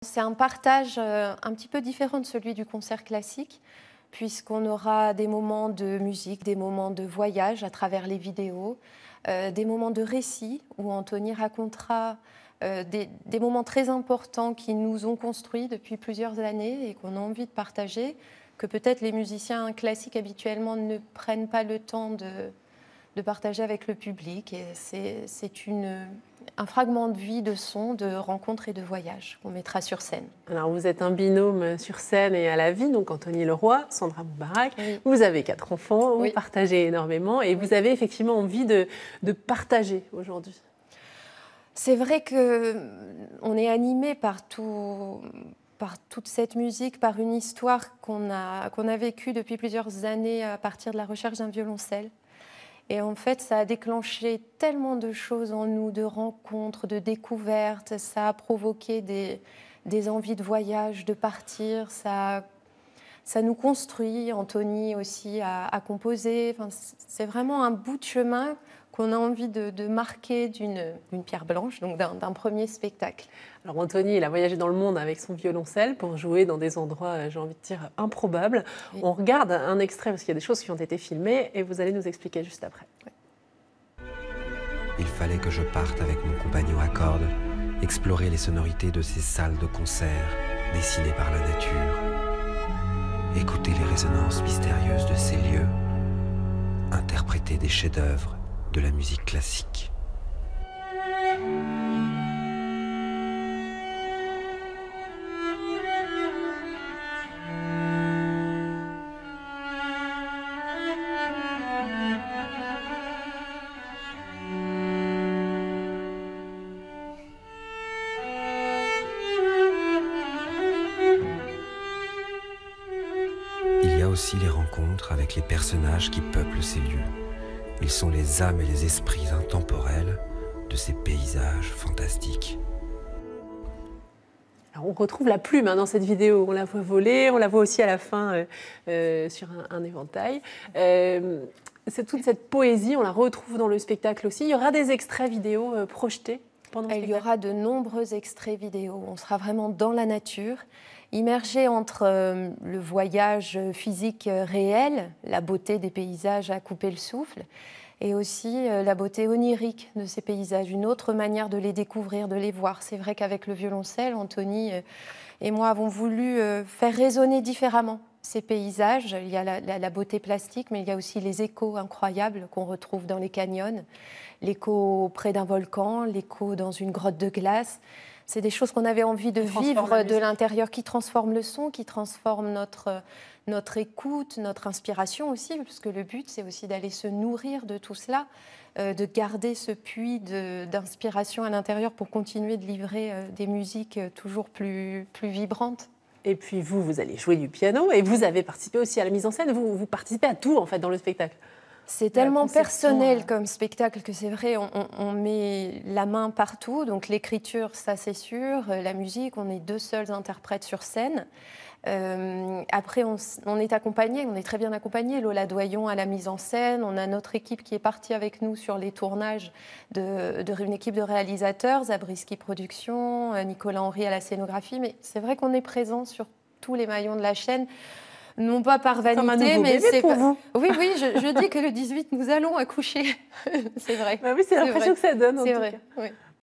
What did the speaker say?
C'est un partage un petit peu différent de celui du concert classique, puisqu'on aura des moments de musique, des moments de voyage à travers les vidéos, des moments de récit où Anthony racontera des moments très importants qui nous ont construits depuis plusieurs années et qu'on a envie de partager, que peut-être les musiciens classiques habituellement ne prennent pas le temps de partager avec le public. Et c'est un fragment de vie, de son, de rencontre et de voyage qu'on mettra sur scène. Alors vous êtes un binôme sur scène et à la vie, donc Anthony Leroy, Sandra Moubarak. Oui. Vous avez 4 enfants, Oui. vous partagez énormément et vous avez effectivement envie de partager aujourd'hui. C'est vrai qu'on est animé par toute cette musique, par une histoire qu'on a vécue depuis plusieurs années à partir de la recherche d'un violoncelle. Et en fait, ça a déclenché tellement de choses en nous, de rencontres, de découvertes. Ça a provoqué des envies de voyage, de partir. Ça nous construit. Anthony aussi a composé. Enfin, c'est vraiment un bout de chemin qu'on a envie de marquer d'une pierre blanche, donc d'un premier spectacle. Alors Anthony, il a voyagé dans le monde avec son violoncelle pour jouer dans des endroits, j'ai envie de dire, improbables. Oui. On regarde un extrait parce qu'il y a des choses qui ont été filmées et vous allez nous expliquer juste après. Oui. Il fallait que je parte avec mon compagnon à cordes, explorer les sonorités de ces salles de concert dessinées par la nature, écouter les résonances mystérieuses de ces lieux, interpréter des chefs-d'œuvre de la musique classique. Il y a aussi les rencontres avec les personnages qui peuplent ces lieux. Ils sont les âmes et les esprits intemporels de ces paysages fantastiques. Alors on retrouve la plume dans cette vidéo. On la voit voler, on la voit aussi à la fin sur un éventail. C'est toute cette poésie, on la retrouve dans le spectacle aussi. Il y aura des extraits vidéo projetés pendant le spectacle. Il y aura de nombreux extraits vidéo. On sera vraiment dans la nature, immergé entre le voyage physique réel, la beauté des paysages à couper le souffle, et aussi la beauté onirique de ces paysages, une autre manière de les découvrir, de les voir. C'est vrai qu'avec le violoncelle, Anthony et moi avons voulu faire résonner différemment ces paysages. Il y a la beauté plastique, mais il y a aussi les échos incroyables qu'on retrouve dans les canyons, l'écho près d'un volcan, l'écho dans une grotte de glace. C'est des choses qu'on avait envie de vivre de l'intérieur, qui transforment le son, qui transforment notre écoute, notre inspiration aussi, parce que le but, c'est aussi d'aller se nourrir de tout cela, de garder ce puits d'inspiration à l'intérieur pour continuer de livrer des musiques toujours plus vibrantes. Et puis vous allez jouer du piano et vous avez participé aussi à la mise en scène. Vous participez à tout, en fait, dans le spectacle. C'est tellement personnel comme spectacle que c'est vrai, on met la main partout. Donc l'écriture, ça c'est sûr. La musique, on est 2 seuls interprètes sur scène. Après, on est accompagné, on est très bien accompagné. Lola Doyon à la mise en scène. On a notre équipe qui est partie avec nous sur les tournages une équipe de réalisateurs, Zabriskie Productions, Nicolas Henry à la scénographie. Mais c'est vrai qu'on est présent sur tous les maillons de la chaîne. Non pas par vanité, mais c'est pour vous. Oui, je dis que le 18, nous allons accoucher. C'est vrai. Bah oui, c'est l'impression que ça donne, en tout cas. Oui.